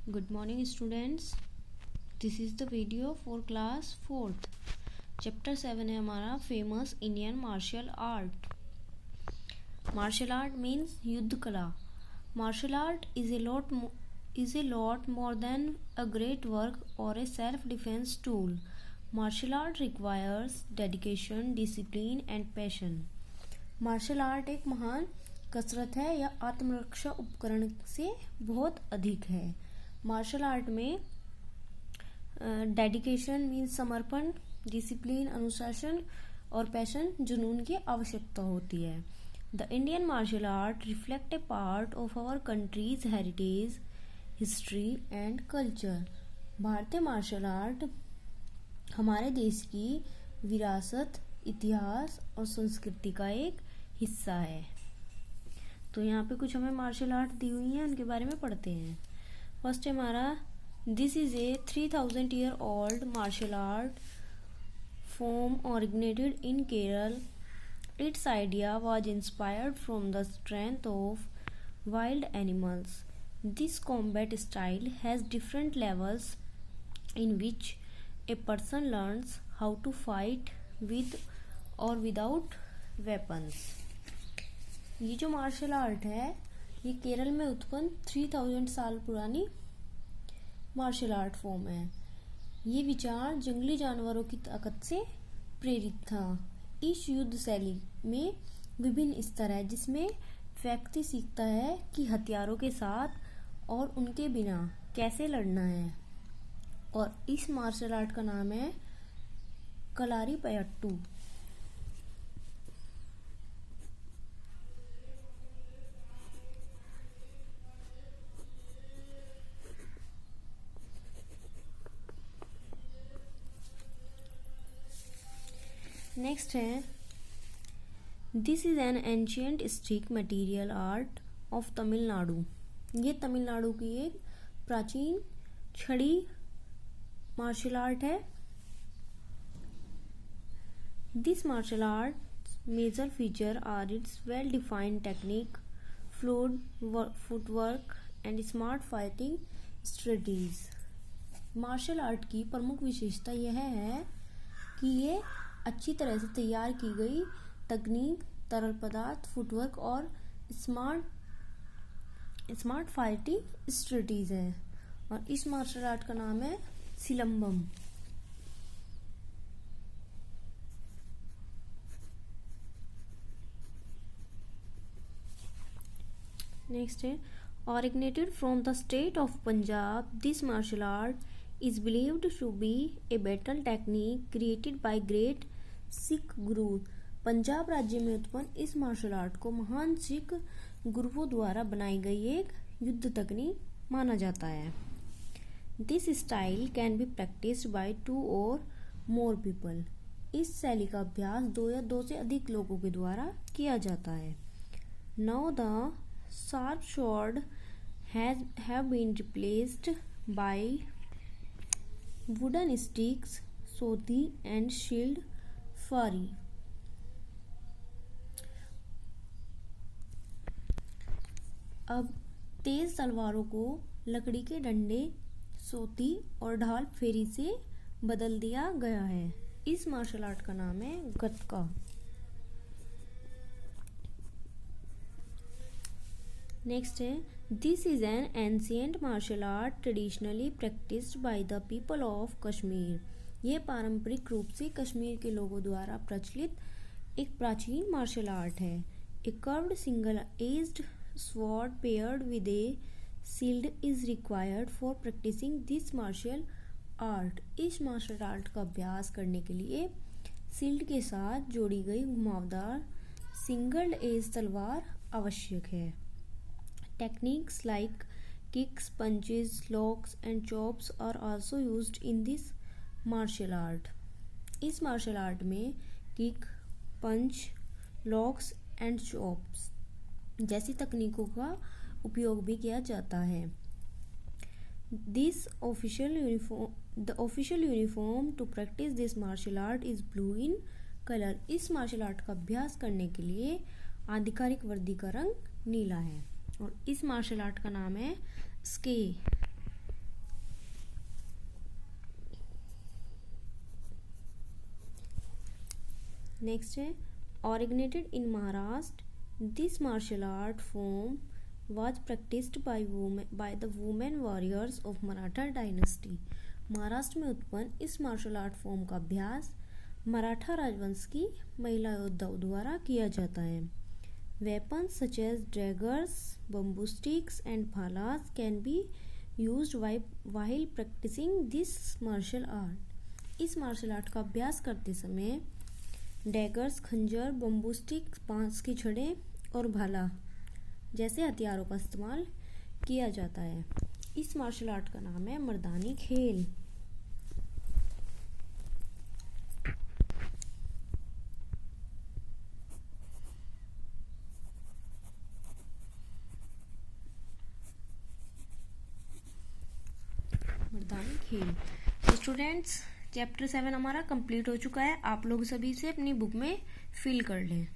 Good morning, students. This is the video for class 4th. Chapter 7 है हमारा famous Indian martial art. Martial art means युद्ध कला. Martial art is a lot more than a great work or a self-defense tool. Martial art requires dedication, discipline and passion. Martial art एक महान कसरत है या आत्मरक्षा उपकरण से बहुत अधिक है. मार्शल आर्ट में डेडिकेशन मीन्स समर्पण, डिसिप्लिन अनुशासन और पैशन जुनून की आवश्यकता होती है. The Indian martial art reflect a part of our country's heritage, history and culture. भारतीय मार्शल आर्ट हमारे देश की विरासत, इतिहास और संस्कृति का एक हिस्सा है. तो यहाँ पे कुछ हमें मार्शल आर्ट दी हुई हैं, उनके बारे में पढ़ते हैं. फर्स्ट है हमारा this is a 3000 year old martial art form originated in Kerala. Its idea was inspired from the strength of wild animals. This combat style has different levels in which a person learns how to fight with or without weapons. ये जो martial art है ये केरल में उत्पन्न 3000 साल पुरानी martial art form है. ये विचार जंगली जानवरों की ताकत से प्रेरित था. इस युद्ध शैली में विभिन्न स्तर है जिसमें व्यक्ति सीखता है कि हथियारों के साथ और उनके बिना कैसे लड़ना है. और इस मार्शल आर्ट का नाम है कलारीपयट्टू. नेक्स्ट है this is an ancient stick material art of Tamil Nadu. ये तमिलनाडु की एक प्राचीन छड़ी मार्शल आर्ट है. This martial art major feature are it's well defined technique, fluid footwork and smart fighting strategies. Martial art की प्रमुख विशेषता यह है कि ये अच्छी तरह से तैयार की गई तकनीक, तरल पदार्थ, फुटवर्क और स्मार्ट फाइटिंग स्ट्रेटजीज है. और इस मार्शल आर्ट का नाम है सिलंबम. नेक्स्ट है originated from the state of Punjab. This martial art is believed to be a battle technique created by great Sikh गुरु. पंजाब राज्य में उत्पन्न इस मार्शल आर्ट को महान सिख गुरुओं द्वारा बनाई गई एक युद्ध तकनीक माना जाता है. This style can be practised by 2 or more people. इस शैली का अभ्यास 2 या 2 से अधिक लोगों के द्वारा किया जाता है. Now the sharp sword have been replaced by wooden sticks, सोती and shield फारी. अब तेज तलवारों को लकड़ी के डंडे, सोती और ढाल फेरी से बदल दिया गया है. इस मार्शल आर्ट का नाम है गतका. नेक्स्ट है this is an ancient martial art traditionally practised by the people of Kashmir. यह पारंपरिक रूप से कश्मीर के लोगों द्वारा प्रचलित एक प्राचीन मार्शल आर्ट है. A curved single edged sword paired with a shield is required for practising this martial art. इस मार्शल आर्ट का अभ्यास करने के लिए शील्ड के साथ जोड़ी गई घुमावदार सिंगल एज तलवार आवश्यक है. Techniques like kicks, punches, locks and chops are also used in this martial art. इस मार्शल आर्ट में kick, punch, locks and chops जैसी तकनीकों का उपयोग भी किया जाता है. The official uniform to practise this martial art is blue in colour. इस मार्शल आर्ट का अभ्यास करने के लिए आधिकारिक वर्दी का रंग नीला है. और इस मार्शल आर्ट का नाम है स्के. नेक्स्ट है originated in Maharashtra. This martial art form was practiced by the women warriors of Maratha dynasty. Maharashtra में उत्पन्न इस मार्शल आर्ट फॉर्म का अभ्यास मराठा राजवंश की महिला योद्धाओं द्वारा किया जाता है. Weapons such as daggers, bamboo sticks and phalas can be used while practicing this martial art. इस मार्शल आर्ट का अभ्यास करते समय डैगर्स, खंजर, बम्बू स्टिक, बांस की छड़ें और भाला जैसे हथियारों का इस्तेमाल किया जाता है. इस मार्शल आर्ट का नाम है मर्दानी खेल. मर्दानी खेल. तो स्टूडेंट्स, चैप्टर 7 हमारा कंप्लीट हो चुका है. आप लोग सभी से अपनी बुक में फिल कर लें.